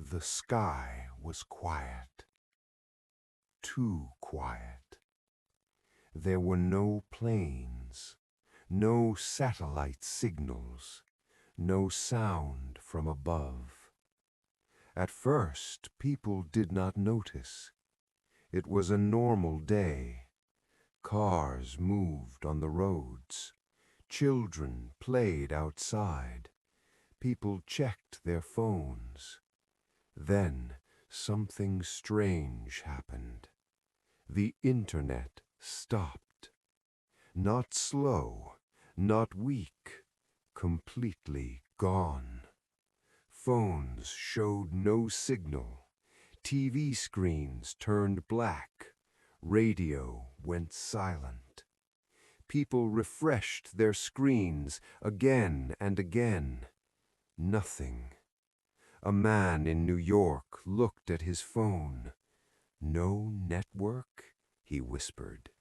The sky was quiet, too quiet. There were no planes, no satellite signals, no sound from above. At first, people did not notice. It was a normal day. Cars moved on the roads. Children played outside. People checked their phones. Then something strange happened. The internet stopped. Not slow, not weak, completely gone. Phones showed no signal. TV screens turned black. Radio went silent. People refreshed their screens again and again. Nothing. A man in New York looked at his phone. "No network?" he whispered.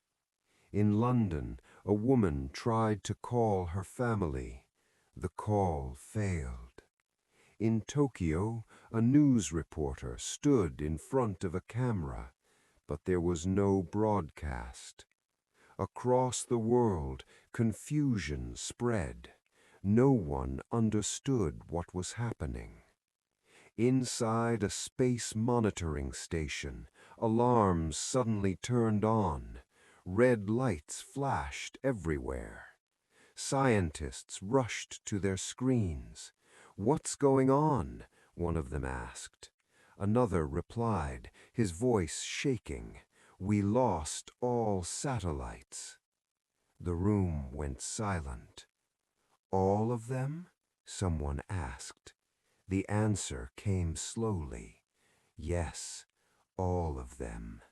In London, a woman tried to call her family. The call failed. In Tokyo, a news reporter stood in front of a camera, but there was no broadcast. Across the world, confusion spread. No one understood what was happening. Inside a space monitoring station, alarms suddenly turned on. Red lights flashed everywhere. Scientists rushed to their screens. "What's going on?" one of them asked. Another replied, his voice shaking, "We lost all satellites." The room went silent. "All of them?" someone asked. The answer came slowly. "Yes, all of them."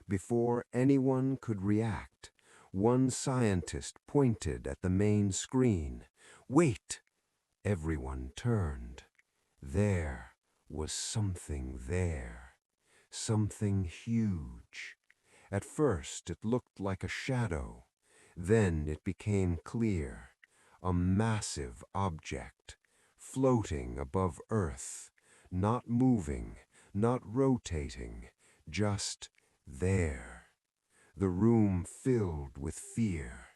Before anyone could react, one scientist pointed at the main screen. "Wait!" Everyone turned. There was something there. Something huge. At first it looked like a shadow. Then it became clear. A massive object, floating above Earth, not moving, not rotating, just there. The room filled with fear.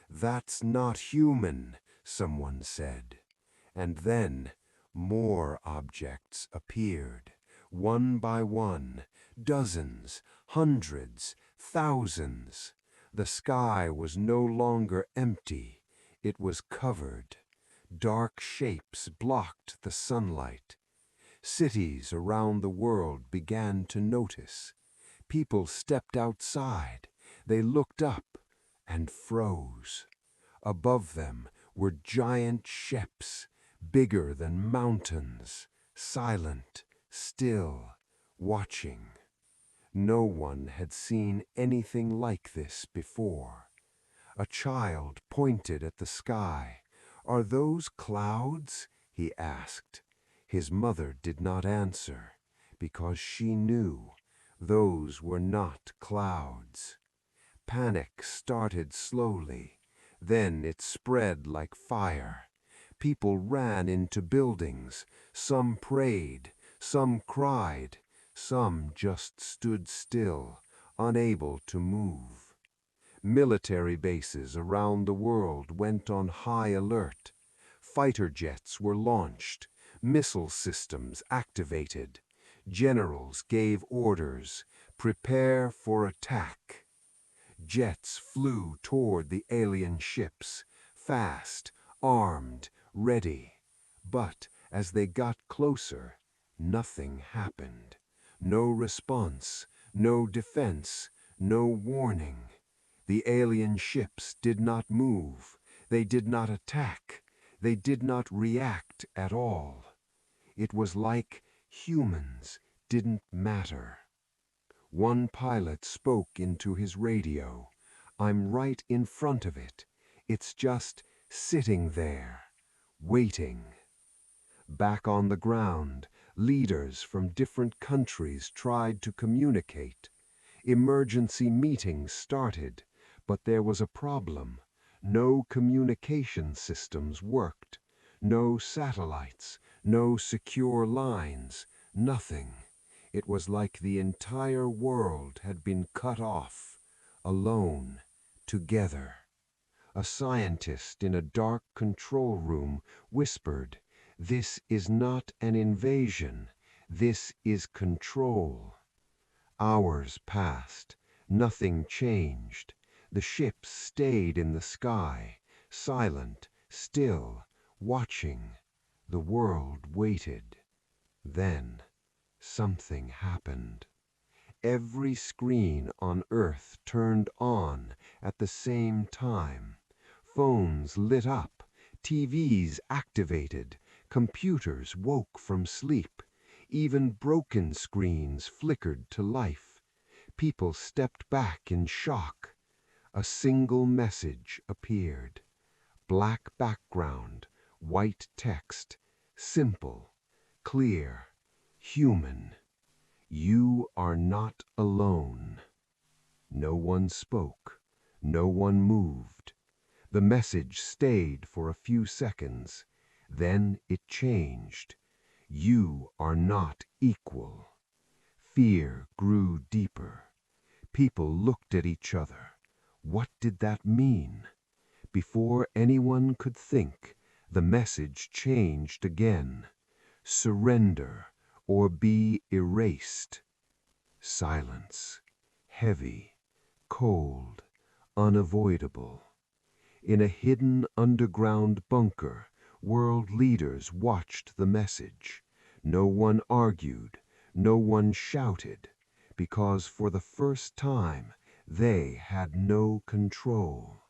"That's not human," someone said. And then more objects appeared, one by one, dozens, hundreds, thousands. The sky was no longer empty. It was covered. Dark shapes blocked the sunlight. Cities around the world began to notice. People stepped outside. They looked up and froze. Above them were giant ships, bigger than mountains, silent, still, watching. No one had seen anything like this before. A child pointed at the sky. "Are those clouds?" he asked. His mother did not answer, because she knew those were not clouds. Panic started slowly. Then it spread like fire. People ran into buildings. Some prayed, some cried, some just stood still, unable to move. Military bases around the world went on high alert. Fighter jets were launched, missile systems activated. Generals gave orders, "Prepare for attack." Jets flew toward the alien ships, fast, armed, ready. But as they got closer, nothing happened. No response, no defense, no warning. The alien ships did not move. They did not attack. They did not react at all. It was like humans didn't matter. One pilot spoke into his radio. "I'm right in front of it. It's just sitting there, waiting." Back on the ground, leaders from different countries tried to communicate. Emergency meetings started, but there was a problem. No communication systems worked. No satellites, no secure lines, Nothing. It was like the entire world had been cut off, alone, together. A scientist in a dark control room whispered, "This is not an invasion. This is control." Hours passed. Nothing changed. The ships stayed in the sky, silent, still, watching. The world waited. Then something happened. Every screen on Earth turned on at the same time. Phones lit up, TVs activated, computers woke from sleep. Even broken screens flickered to life. People stepped back in shock. A single message appeared. Black background, white text, simple, clear, human. You are not alone. No one spoke. No one moved. The message stayed for a few seconds. Then it changed. You are not equal. Fear grew deeper. People looked at each other. What did that mean? Before anyone could think, the message changed again. Surrender or be erased. Silence. Heavy, cold, unavoidable. In a hidden underground bunker, world leaders watched the message. No one argued, no one shouted, because for the first time they had no control.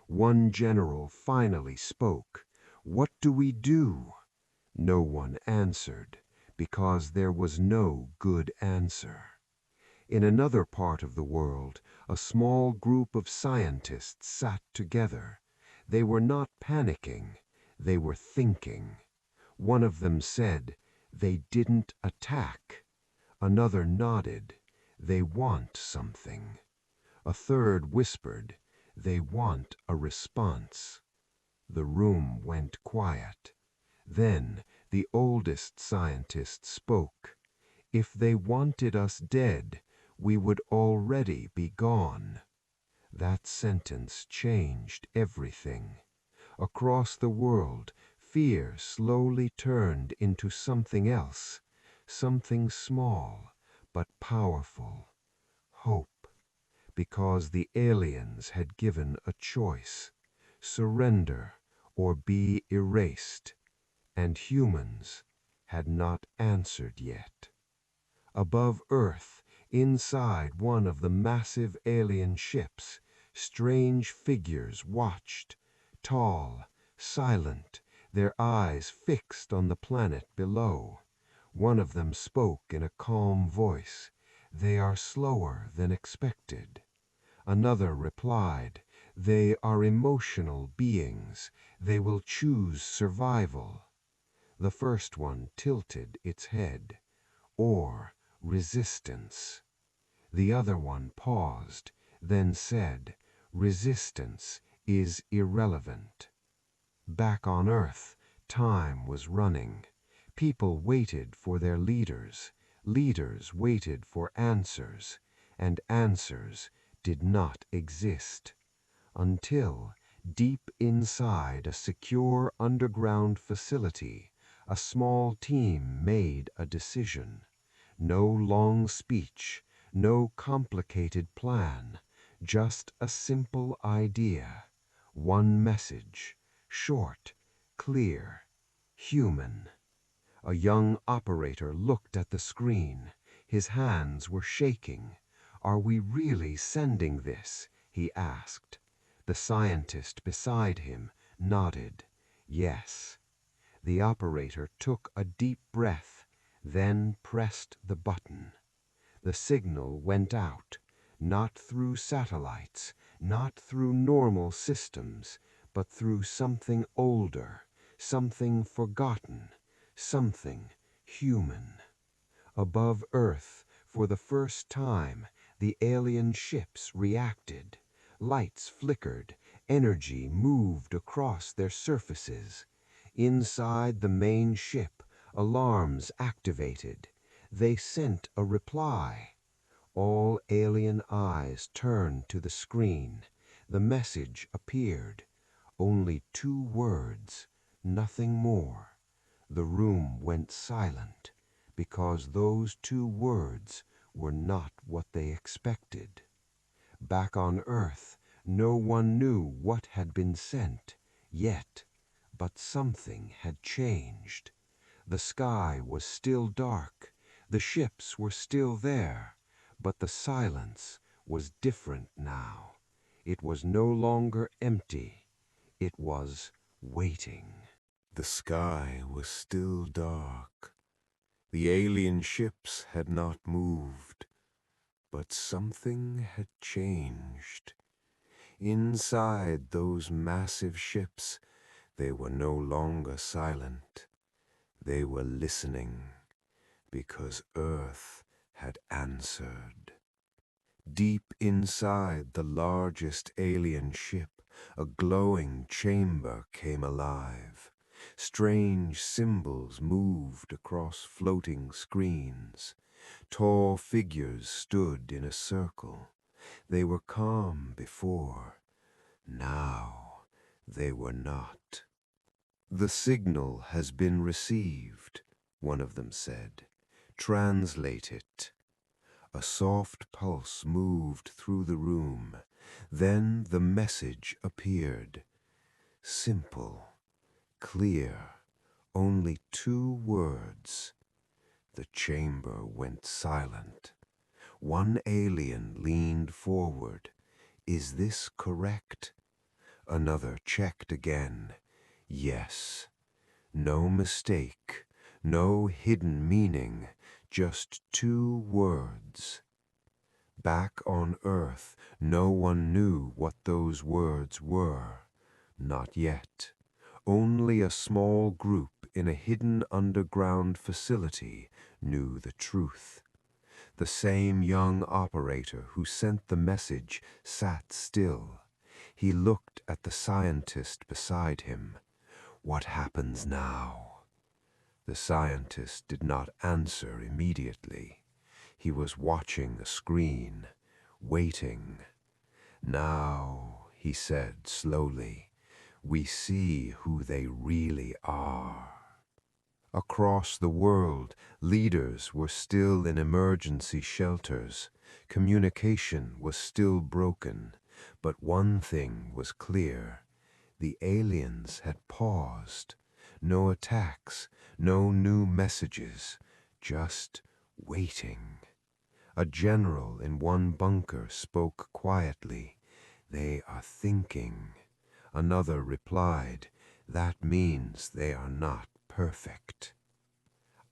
One general finally spoke. "What do we do?" No one answered, because there was no good answer. In another part of the world, a small group of scientists sat together. They were not panicking, they were thinking. One of them said, "They didn't attack." Another nodded, "They want something." A third whispered, "They want a response." The room went quiet. Then the oldest scientist spoke. "If they wanted us dead, we would already be gone." That sentence changed everything. Across the world, fear slowly turned into something else, something small but powerful. Hope. Because the aliens had given a choice: surrender or be erased. And humans had not answered yet. Above Earth, inside one of the massive alien ships, strange figures watched, tall, silent, their eyes fixed on the planet below. One of them spoke in a calm voice, "They are slower than expected." Another replied, "They are emotional beings. They will choose survival." The first one tilted its head. "Or resistance." The other one paused, then said, "Resistance is irrelevant." Back on Earth, time was running. People waited for their leaders. Leaders waited for answers. And answers did not exist. Until, deep inside a secure underground facility, a small team made a decision. No long speech, no complicated plan, just a simple idea. One message, short, clear, human. A young operator looked at the screen. His hands were shaking. "Are we really sending this?" he asked. The scientist beside him nodded. "Yes." The operator took a deep breath, then pressed the button. The signal went out, not through satellites, not through normal systems, but through something older, something forgotten, something human. Above Earth, for the first time, the alien ships reacted. Lights flickered, energy moved across their surfaces. Inside the main ship, alarms activated. They sent a reply. All alien eyes turned to the screen. The message appeared. Only 2 words, nothing more. The room went silent, because those 2 words were not what they expected. Back on Earth, no one knew what had been sent, yet, but something had changed. The sky was still dark, the ships were still there, but the silence was different now. It was no longer empty, it was waiting. The sky was still dark. The alien ships had not moved, but something had changed. Inside those massive ships, they were no longer silent. They were listening, because Earth had answered. Deep inside the largest alien ship, a glowing chamber came alive. Strange symbols moved across floating screens. Tall figures stood in a circle. They were calm before. Now they were not. "The signal has been received," one of them said. "Translate it." A soft pulse moved through the room. Then the message appeared. Simple, clear, only 2 words. The chamber went silent. One alien leaned forward. "Is this correct?" Another checked again. Yes. No mistake, no hidden meaning, just 2 words. Back on Earth, no one knew what those words were. Not yet. Only a small group in a hidden underground facility knew the truth. The same young operator who sent the message sat still. He looked at the scientist beside him. What happens now? The scientist did not answer immediately. He was watching the screen, waiting. "Now," he said slowly, "we see who they really are." Across the world, leaders were still in emergency shelters. Communication was still broken, but one thing was clear. The aliens had paused. No attacks, no new messages, just waiting. A general in one bunker spoke quietly. "They are thinking." Another replied, "That means they are not perfect."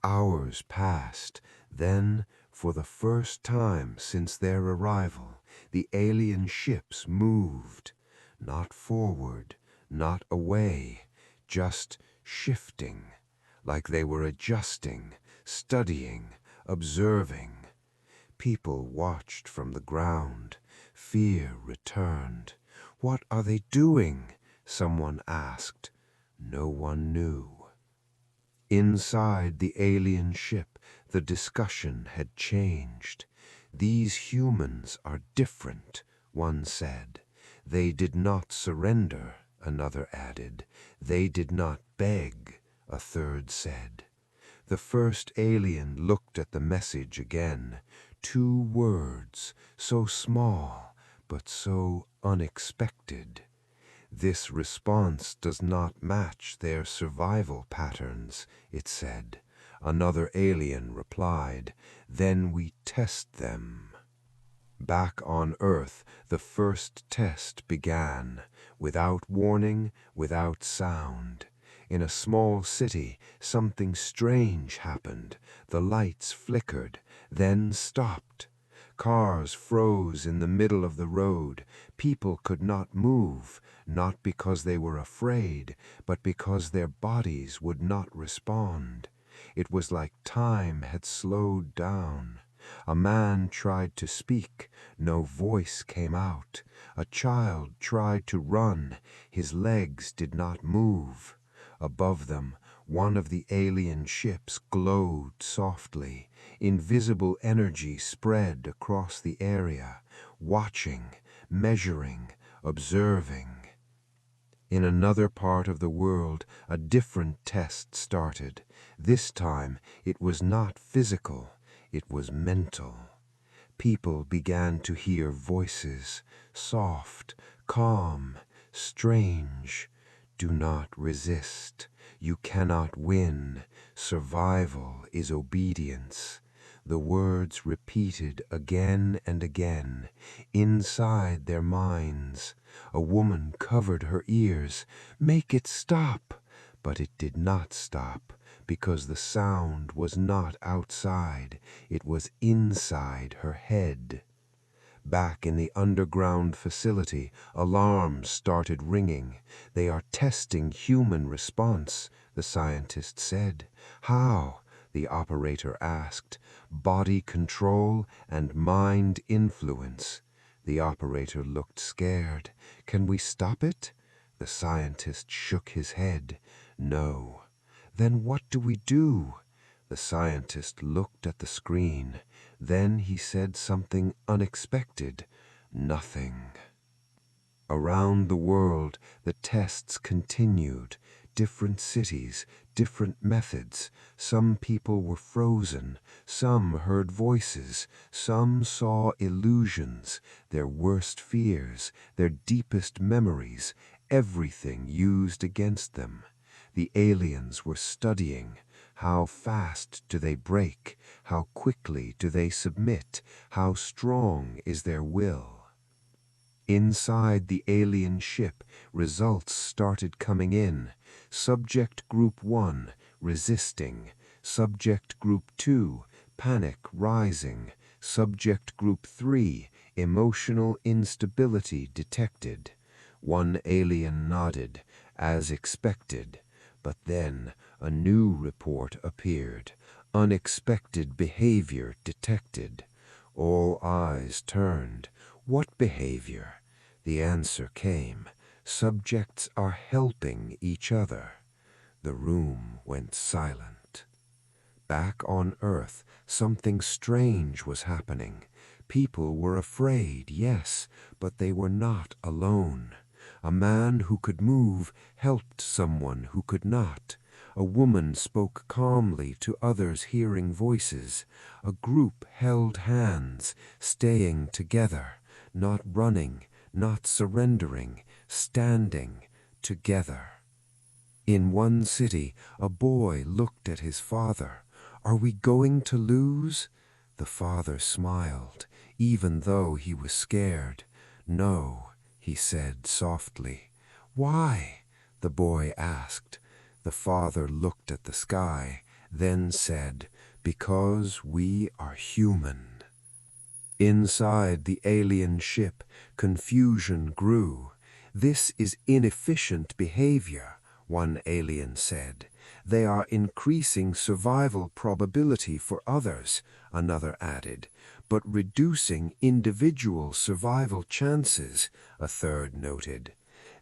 Hours passed. Then, for the first time since their arrival, the alien ships moved. Not forward, not away, just shifting, like they were adjusting, studying, observing. People watched from the ground. Fear returned. "What are they doing?" someone asked. No one knew. Inside the alien ship, the discussion had changed. "These humans are different," one said. "They did not surrender," another added. "They did not beg," a third said. The first alien looked at the message again. 2 words, so small, but so unexpected. "This response does not match their survival patterns," it said. Another alien replied, "Then we test them." Back on Earth, the first test began, without warning, without sound. In a small city, something strange happened. The lights flickered, then stopped. Cars froze in the middle of the road. People could not move, not because they were afraid, but because their bodies would not respond. It was like time had slowed down. A man tried to speak, no voice came out. A child tried to run, his legs did not move. Above them, one of the alien ships glowed softly. Invisible energy spread across the area, watching, measuring, observing. In another part of the world, a different test started. This time, it was not physical, it was mental. People began to hear voices, soft, calm, strange. Do not resist. You cannot win. Survival is obedience. The words repeated again and again, inside their minds. A woman covered her ears. Make it stop! But it did not stop, because the sound was not outside. It was inside her head. Back in the underground facility, alarms started ringing. They are testing human response, the scientist said. How? The operator asked. Body control and mind influence. The operator looked scared. Can we stop it? The scientist shook his head. No. Then what do we do? The scientist looked at the screen. Then he said something unexpected. Nothing. Around the world, the tests continued. Different cities, different methods. Some people were frozen. Some heard voices. Some saw illusions, their worst fears, their deepest memories, everything used against them. The aliens were studying. How fast do they break? How quickly do they submit? How strong is their will? Inside the alien ship, results started coming in. Subject Group 1, resisting. Subject Group 2, panic rising. Subject Group 3, emotional instability detected. One alien nodded, as expected. But then a new report appeared. Unexpected behavior detected. All eyes turned. What behavior? The answer came. Subjects are helping each other. The room went silent. Back on Earth, something strange was happening. People were afraid, yes, but they were not alone. A man who could move helped someone who could not. A woman spoke calmly to others hearing voices. A group held hands, staying together, not running, not surrendering, standing together. In one city, a boy looked at his father. Are we going to lose? The father smiled, even though he was scared. No, he said softly. Why? The boy asked. The father looked at the sky, then said, because we are human. Inside the alien ship, confusion grew. This is inefficient behavior, one alien said. They are increasing survival probability for others, another added, but reducing individual survival chances, a third noted.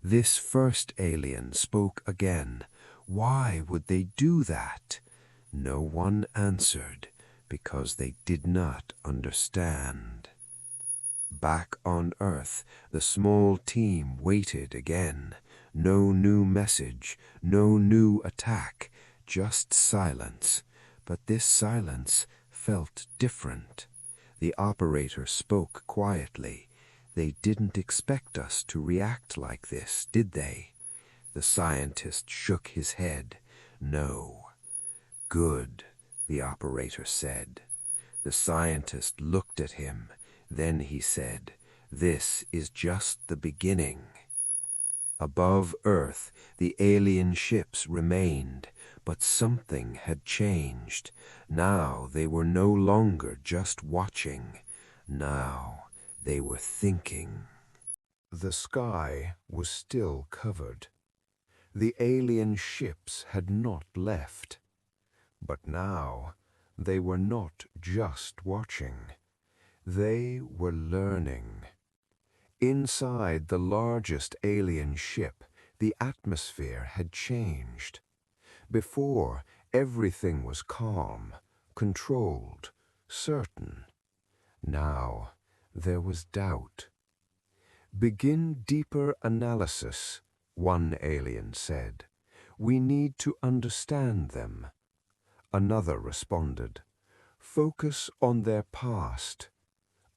This first alien spoke again. Why would they do that? No one answered, because they did not understand. Back on Earth, the small team waited again. No new message, no new attack, just silence. But this silence felt different. The operator spoke quietly. They didn't expect us to react like this, did they? The scientist shook his head. No. Good, the operator said. The scientist looked at him. Then he said, this is just the beginning. Above Earth, the alien ships remained, but something had changed. Now they were no longer just watching. Now they were thinking. The sky was still covered. The alien ships had not left. But now they were not just watching. They were learning. Inside the largest alien ship, the atmosphere had changed. Before, everything was calm, controlled, certain. Now there was doubt. "Begin deeper analysis," one alien said. "We need to understand them." Another responded, "Focus on their past."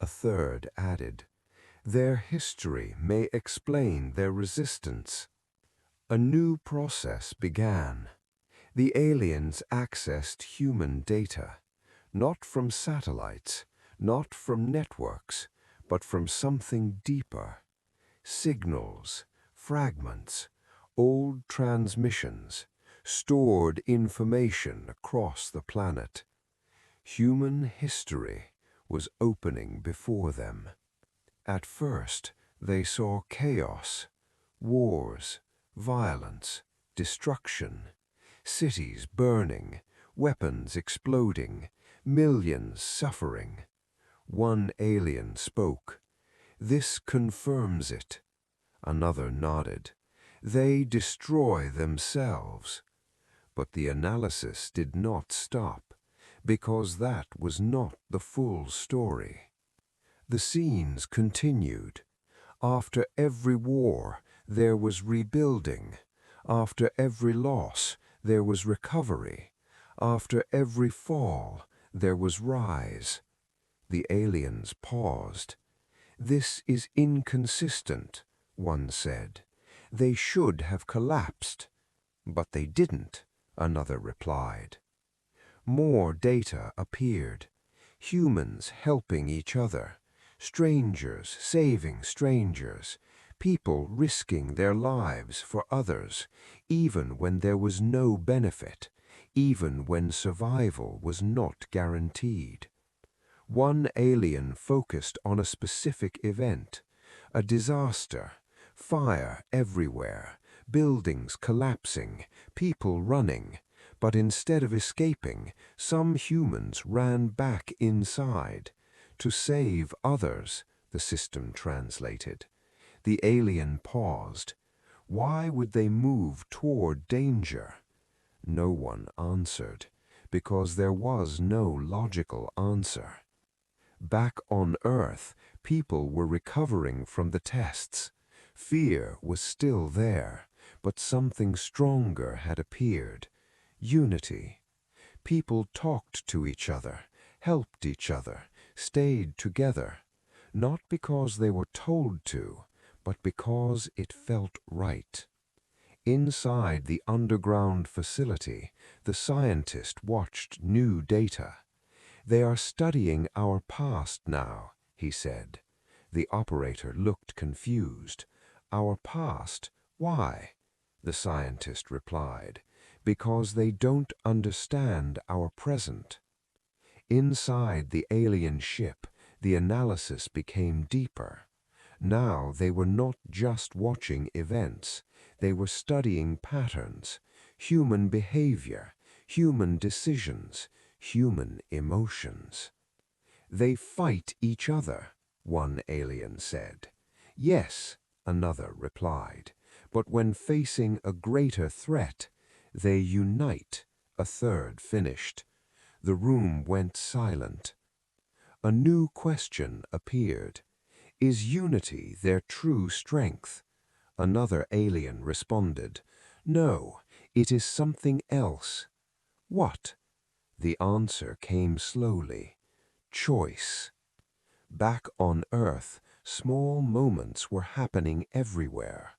A third added, "Their history may explain their resistance." A new process began. The aliens accessed human data, not from satellites, not from networks, but from something deeper. Signals, fragments, old transmissions, stored information across the planet. Human history was opening before them. At first, they saw chaos, wars, violence, destruction, cities burning, weapons exploding, millions suffering. One alien spoke. "This confirms it." Another nodded. "They destroy themselves." But the analysis did not stop, because that was not the full story. The scenes continued. After every war, there was rebuilding. After every loss, there was recovery. After every fall, there was rise. The aliens paused. "This is inconsistent," one said. "They should have collapsed." "But they didn't," another replied. More data appeared. Humans helping each other. Strangers saving strangers. People risking their lives for others, even when there was no benefit, even when survival was not guaranteed. One alien focused on a specific event, a disaster, fire everywhere, buildings collapsing, people running. But instead of escaping, some humans ran back inside. "To save others," the system translated. The alien paused. Why would they move toward danger? No one answered, because there was no logical answer. Back on Earth, people were recovering from the tests. Fear was still there, but something stronger had appeared. Unity. People talked to each other, helped each other, stayed together, not because they were told to, but because it felt right. Inside the underground facility, the scientist watched new data. "They are studying our past now," he said. The operator looked confused. "Our past? Why?" The scientist replied. "Because they don't understand our present." Inside the alien ship, the analysis became deeper. Now they were not just watching events. They were studying patterns, human behavior, human decisions, human emotions. "They fight each other," one alien said. "Yes," another replied. "But when facing a greater threat, they unite," a third finished. The room went silent. A new question appeared. Is unity their true strength? Another alien responded. "No, it is something else." "What?" The answer came slowly. Choice. Back on Earth, small moments were happening everywhere.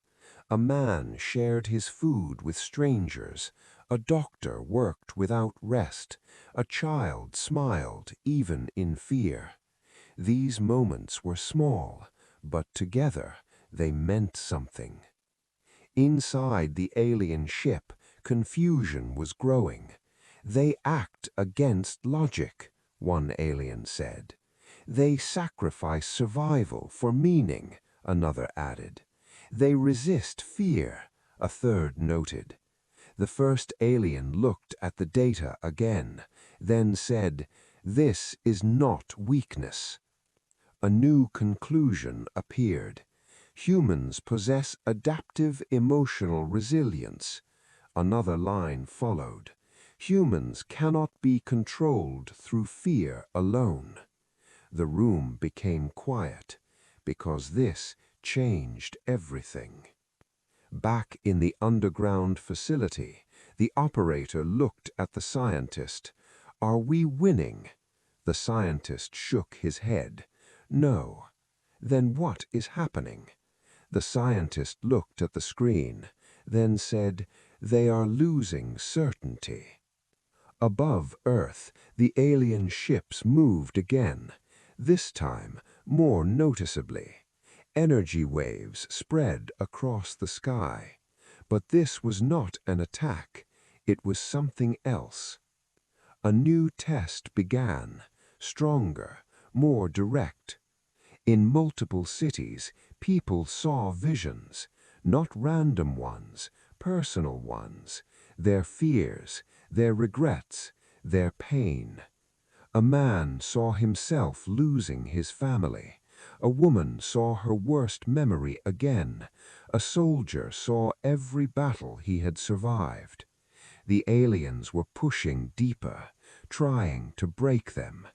A man shared his food with strangers. A doctor worked without rest. A child smiled even in fear. These moments were small, but together they meant something. Inside the alien ship, confusion was growing. "They act against logic," one alien said. "They sacrifice survival for meaning," another added. "They resist fear," a third noted. The first alien looked at the data again, then said, "This is not weakness." A new conclusion appeared. Humans possess adaptive emotional resilience. Another line followed. Humans cannot be controlled through fear alone. The room became quiet, because this changed everything. Back in the underground facility, the operator looked at the scientist. "Are we winning?" The scientist shook his head. "No." "Then what is happening?" The scientist looked at the screen, then said, "They are losing certainty." Above Earth, the alien ships moved again, this time more noticeably. Energy waves spread across the sky. But this was not an attack. It was something else. A new test began, stronger, more direct. In multiple cities, people saw visions, not random ones, personal ones, their fears, their regrets, their pain. A man saw himself losing his family. A woman saw her worst memory again. A soldier saw every battle he had survived. The aliens were pushing deeper, trying to break them.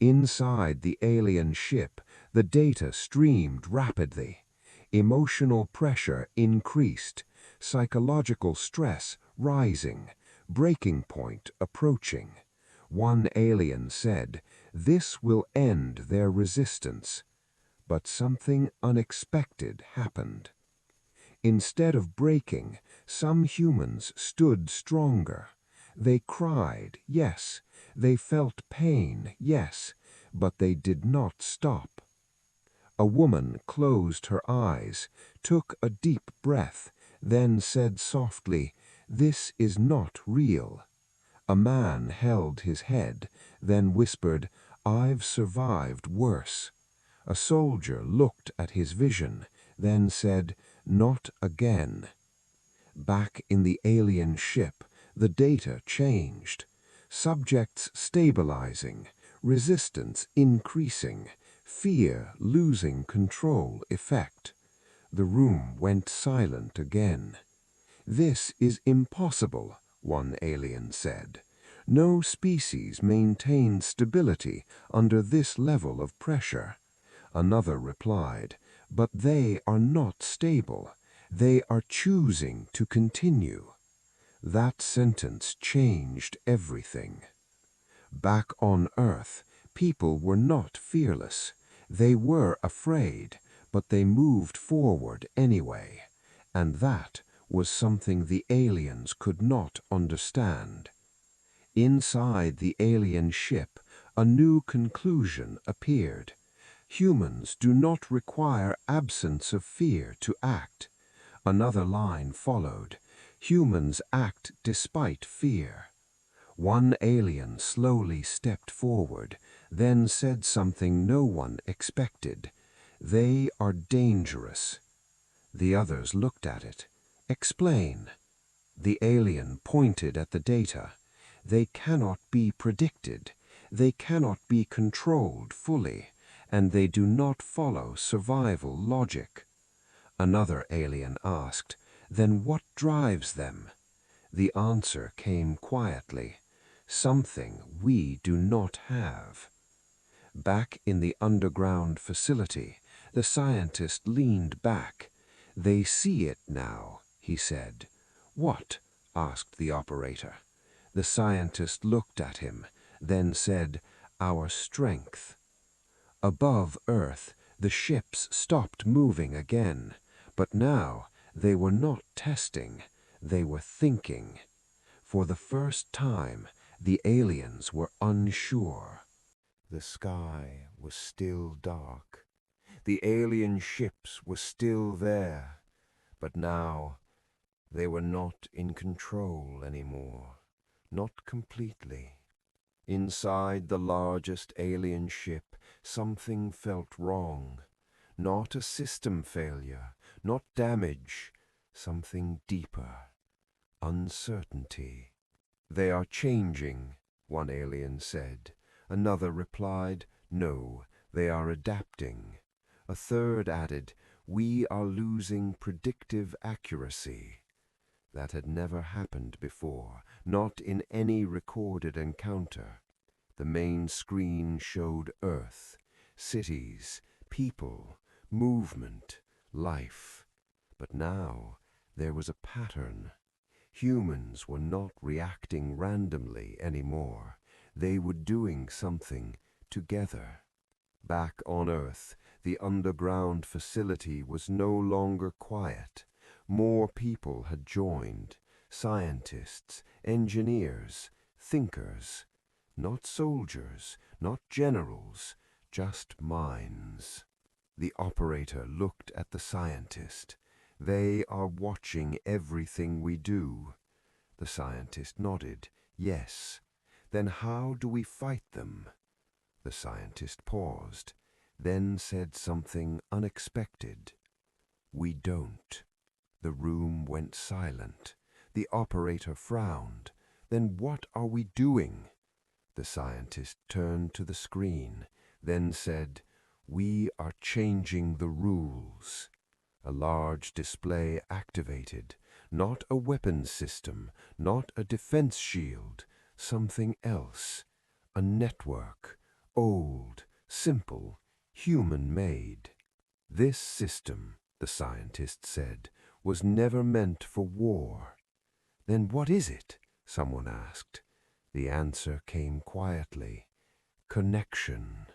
Inside the alien ship, the data streamed rapidly. Emotional pressure increased, psychological stress rising, breaking point approaching. One alien said, "This will end their resistance." But something unexpected happened. Instead of breaking, some humans stood stronger. They cried, yes. They felt pain, yes. But they did not stop. A woman closed her eyes, took a deep breath, then said softly, "This is not real." A man held his head, then whispered, "I've survived worse." A soldier looked at his vision, then said, "Not again." Back in the alien ship, the data changed. Subjects stabilizing, resistance increasing, fear losing control effect. The room went silent again. "This is impossible," one alien said. "No species maintains stability under this level of pressure." Another replied, "But they are not stable. They are choosing to continue." That sentence changed everything. Back on Earth, people were not fearless. They were afraid, but they moved forward anyway. And that was something the aliens could not understand. Inside the alien ship, a new conclusion appeared. Humans do not require absence of fear to act. Another line followed. Humans act despite fear. One alien slowly stepped forward, then said something no one expected. "They are dangerous." The others looked at it. "Explain." The alien pointed at the data. "They cannot be predicted. They cannot be controlled fully, and they do not follow survival logic." Another alien asked, "Then what drives them?" The answer came quietly, "Something we do not have." Back in the underground facility, the scientist leaned back. "They see it now," he said. "What?" asked the operator. The scientist looked at him, then said, "Our strength." Above Earth, the ships stopped moving again, but now they were not testing, they were thinking. For the first time, the aliens were unsure. The sky was still dark. The alien ships were still there, but now they were not in control anymore, not completely. Inside the largest alien ship, something felt wrong. Not a system failure, not damage, something deeper. Uncertainty. "They are changing," one alien said. Another replied, "No, they are adapting." A third added, "We are losing predictive accuracy." That had never happened before, not in any recorded encounter. The main screen showed Earth, cities, people, movement, life. But now there was a pattern. Humans were not reacting randomly anymore. They were doing something together. Back on Earth, the underground facility was no longer quiet. More people had joined. Scientists, engineers, thinkers. Not soldiers, not generals, just minds. The operator looked at the scientist. They are watching everything we do. The scientist nodded. Yes. Then how do we fight them? The scientist paused, then said something unexpected. We don't. The room went silent. The operator frowned. Then what are we doing? The scientist turned to the screen, then said, We are changing the rules. A large display activated. Not a weapons system, not a defense shield, something else. A network, old, simple, human-made. This system, the scientist said, was never meant for war. Then what is it? Someone asked. The answer came quietly. Connection.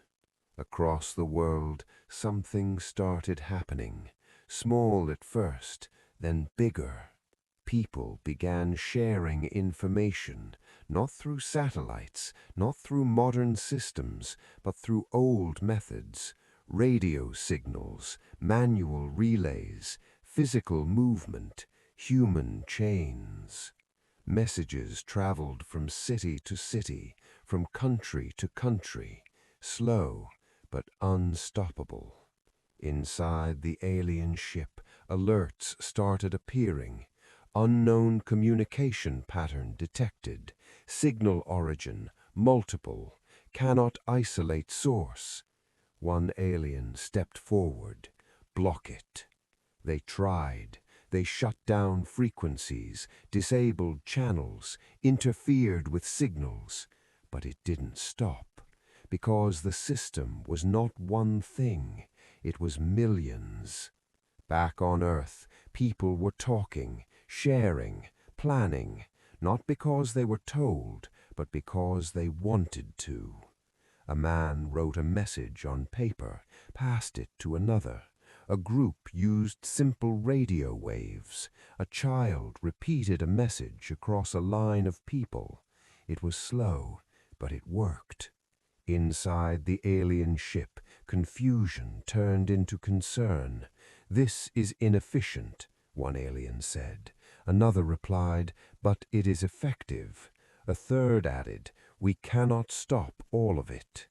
Across the world, something started happening. Small at first, then bigger. People began sharing information, not through satellites, not through modern systems, but through old methods. Radio signals, manual relays, physical movement, human chains. Messages traveled from city to city, from country to country, slow but unstoppable. Inside the alien ship, alerts started appearing. Unknown communication pattern detected. Signal origin, multiple. Cannot isolate source. One alien stepped forward. Block it. They tried. They shut down frequencies, disabled channels, interfered with signals. But it didn't stop, because the system was not one thing. It was millions. Back on Earth, people were talking, sharing, planning, not because they were told, but because they wanted to. A man wrote a message on paper, passed it to another. A group used simple radio waves. A child repeated a message across a line of people. It was slow, but it worked. Inside the alien ship, confusion turned into concern. This is inefficient, one alien said. Another replied, but it is effective. A third added, we cannot stop all of it.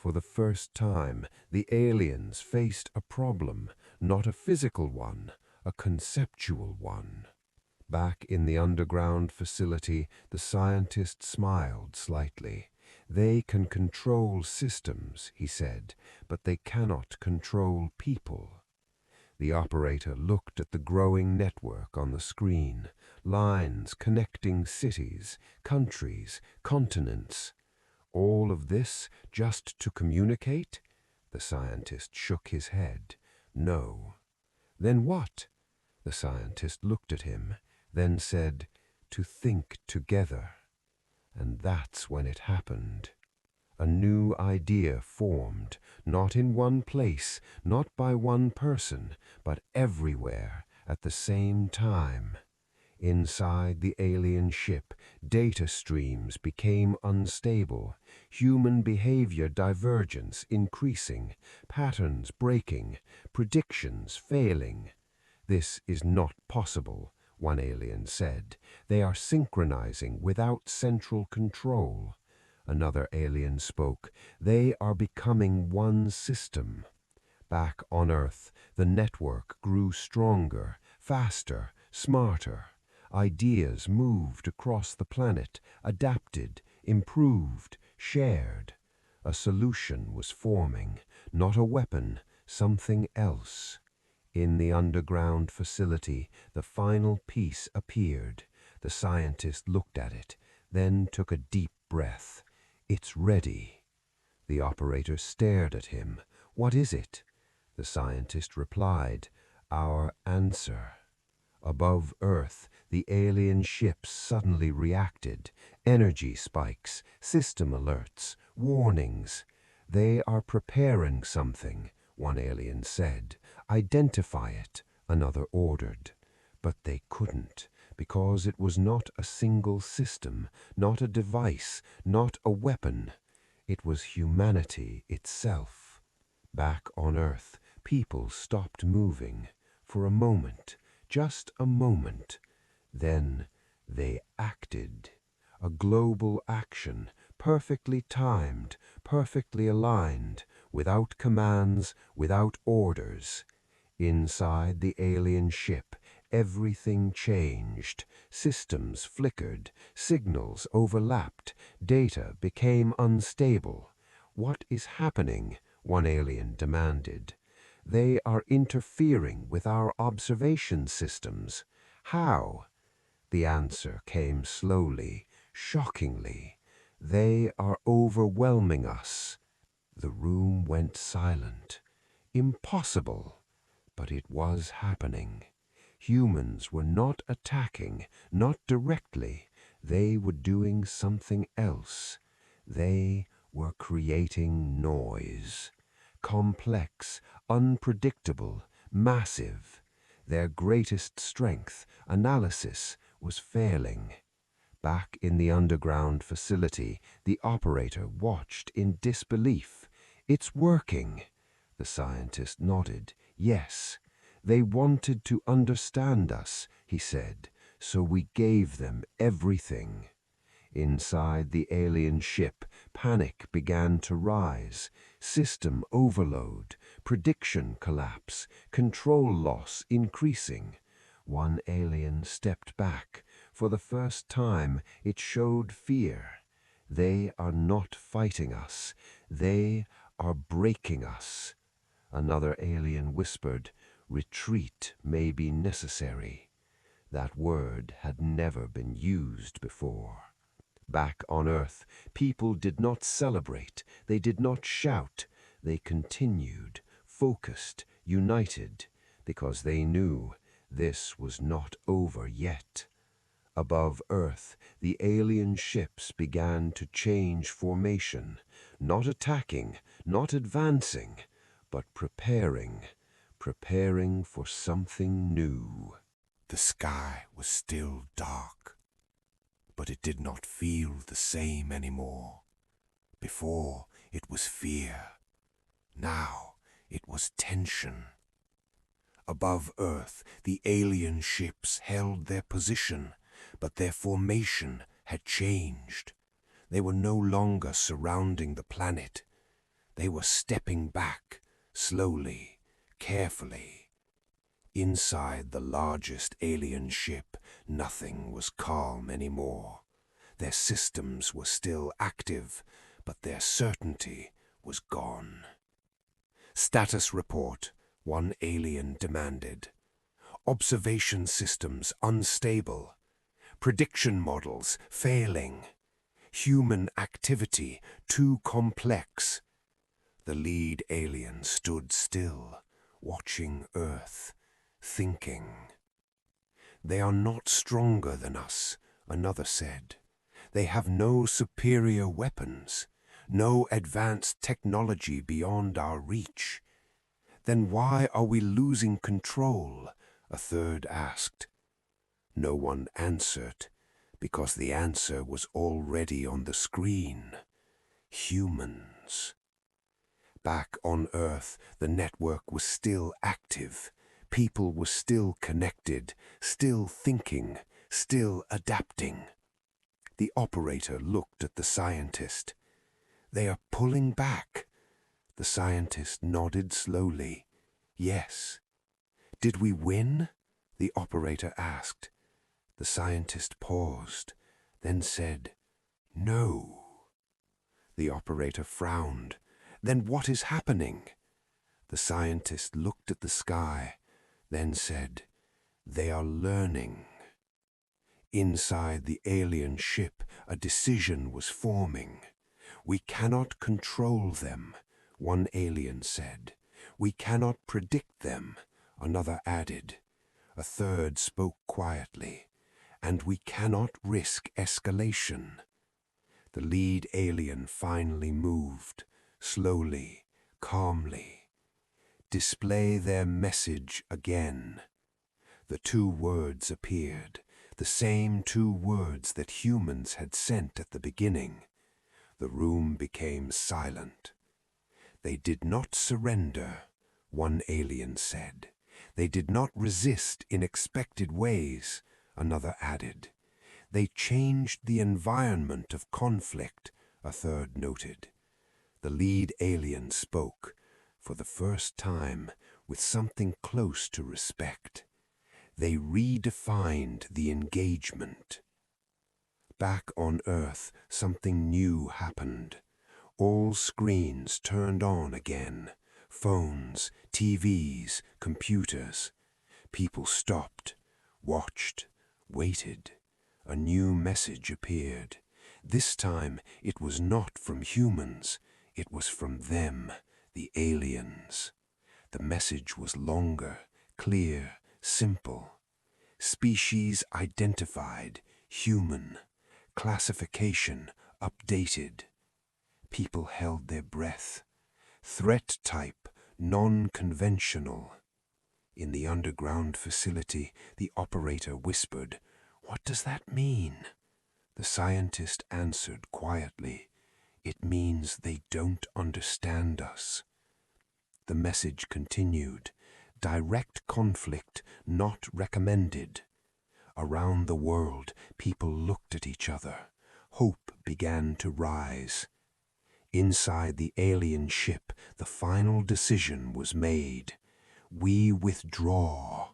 For the first time, the aliens faced a problem, not a physical one, a conceptual one. Back in the underground facility, the scientist smiled slightly. They can control systems, he said, but they cannot control people. The operator looked at the growing network on the screen, lines connecting cities, countries, continents. All of this just to communicate? The scientist shook his head. No. Then what? The scientist looked at him, then said, to think together. And that's when it happened. A new idea formed, not in one place, not by one person, but everywhere at the same time. Inside the alien ship, data streams became unstable, human behavior divergence increasing, patterns breaking, predictions failing. This is not possible, one alien said. They are synchronizing without central control. Another alien spoke. They are becoming one system. Back on Earth, the network grew stronger, faster, smarter. Ideas moved across the planet, adapted, improved, shared. A solution was forming, not a weapon, something else. In the underground facility, the final piece appeared. The scientist looked at it, then took a deep breath. "It's ready." The operator stared at him. "What is it?" The scientist replied, "Our answer." Above Earth, the alien ships suddenly reacted. Energy spikes, system alerts, warnings. "They are preparing something," one alien said. "Identify it," another ordered. But they couldn't, because it was not a single system, not a device, not a weapon. It was humanity itself. Back on Earth, people stopped moving. For a moment, just a moment. Then they acted. A global action, perfectly timed, perfectly aligned, without commands, without orders. Inside the alien ship, everything changed. Systems flickered, signals overlapped, data became unstable. "What is happening?" one alien demanded. "They are interfering with our observation systems." "How?" The answer came slowly, shockingly. "They are overwhelming us." The room went silent. Impossible! But it was happening. Humans were not attacking, not directly. They were doing something else. They were creating noise. Complex, unpredictable, massive. Their greatest strength, analysis, was failing. Back in the underground facility, the operator watched in disbelief. "It's working." The scientist nodded. "Yes, they wanted to understand us," he said, "so we gave them everything." Inside the alien ship, panic began to rise. System overload, prediction collapse, control loss increasing. One alien stepped back. For the first time, it showed fear. "They are not fighting us. They are breaking us." Another alien whispered, "Retreat may be necessary." That word had never been used before. Back on Earth, people did not celebrate, they did not shout. They continued, focused, united, because they knew this was not over yet. Above Earth, the alien ships began to change formation, not attacking, not advancing, but preparing for something new. The sky was still dark, but it did not feel the same anymore. Before, it was fear. Now, it was tension. Above Earth, the alien ships held their position, but their formation had changed. They were no longer surrounding the planet. They were stepping back, slowly, carefully. Inside the largest alien ship, nothing was calm anymore. Their systems were still active, but their certainty was gone. "Status report," one alien demanded. "Observation systems unstable. Prediction models failing. Human activity too complex." The lead alien stood still, watching Earth, thinking. "They are not stronger than us," another said. "They have no superior weapons, no advanced technology beyond our reach." "Then why are we losing control?" a third asked. No one answered, because the answer was already on the screen. Humans. Back on Earth, the network was still active. People were still connected, still thinking, still adapting. The operator looked at the scientist. "They are pulling back." The scientist nodded slowly. "Yes." "Did we win?" the operator asked. The scientist paused, then said, "No." The operator frowned. "Then what is happening?" The scientist looked at the sky. then said, "They are learning." Inside the alien ship, a decision was forming. "We cannot control them," one alien said. "We cannot predict them," another added. A third spoke quietly, "And we cannot risk escalation." The lead alien finally moved, slowly, calmly. "Display their message again." The two words appeared, the same two words that humans had sent at the beginning. The room became silent. "They did not surrender," one alien said. "They did not resist in expected ways," another added. "They changed the environment of conflict," a third noted. The lead alien spoke, for the first time, with something close to respect. "They redefined the engagement." Back on Earth, something new happened. All screens turned on again. Phones, TVs, computers. People stopped, watched, waited. A new message appeared. This time it was not from humans. It was from them, the aliens. The message was longer, clear, simple. Species identified, human. Classification updated. People held their breath. Threat type non-conventional. In the underground facility, the operator whispered, "What does that mean?" The scientist answered quietly, "It means they don't understand us." The message continued, "Direct conflict not recommended." Around the world, people looked at each other. Hope began to rise. Inside the alien ship, the final decision was made. "We withdraw."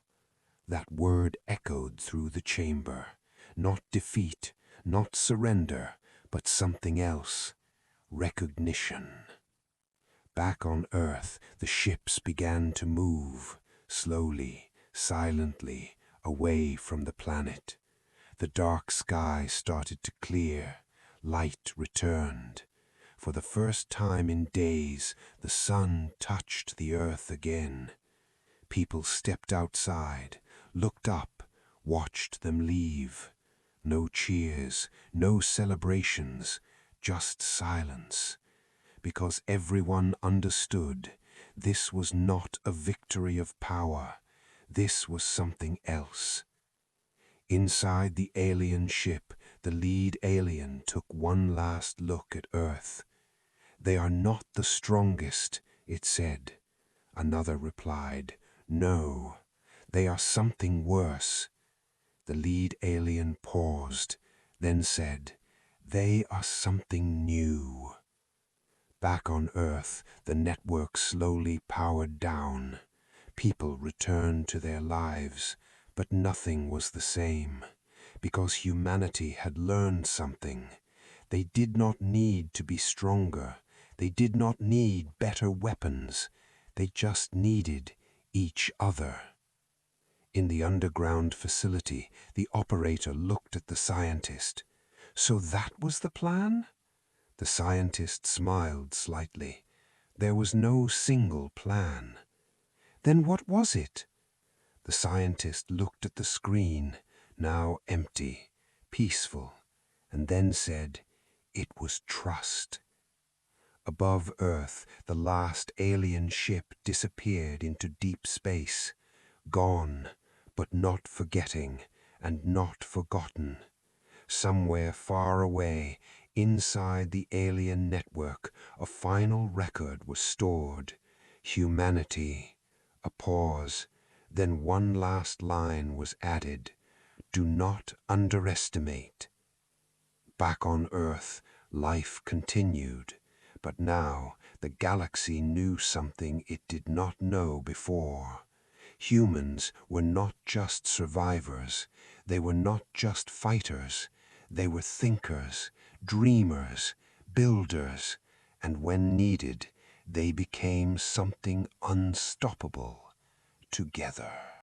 That word echoed through the chamber. Not defeat, not surrender, but something else. Recognition. Back on Earth, the ships began to move, slowly, silently, away from the planet. The dark sky started to clear. Light returned. For the first time in days, the sun touched the earth again. People stepped outside, looked up, watched them leave. No cheers, no celebrations, just silence. Because everyone understood, this was not a victory of power. This was something else. Inside the alien ship, the lead alien took one last look at Earth. "They are not the strongest," it said. Another replied, "No, they are something worse." The lead alien paused, then said, "They are something new." Back on Earth, the network slowly powered down. People returned to their lives, but nothing was the same, because humanity had learned something. They did not need to be stronger. They did not need better weapons. They just needed each other. In the underground facility, the operator looked at the scientist. "So that was the plan?" The scientist smiled slightly. There was no single plan. "Then what was it?" The scientist looked at the screen, now empty, peaceful, and then said, "It was trust." Above Earth, the last alien ship disappeared into deep space. Gone, but not forgetting, and not forgotten. Somewhere far away, inside the alien network, a final record was stored. Humanity. A pause. Then one last line was added. "Do not underestimate." Back on Earth, life continued. But now the galaxy knew something it did not know before. Humans were not just survivors. They were not just fighters. They were thinkers, dreamers, builders, and when needed, they became something unstoppable together.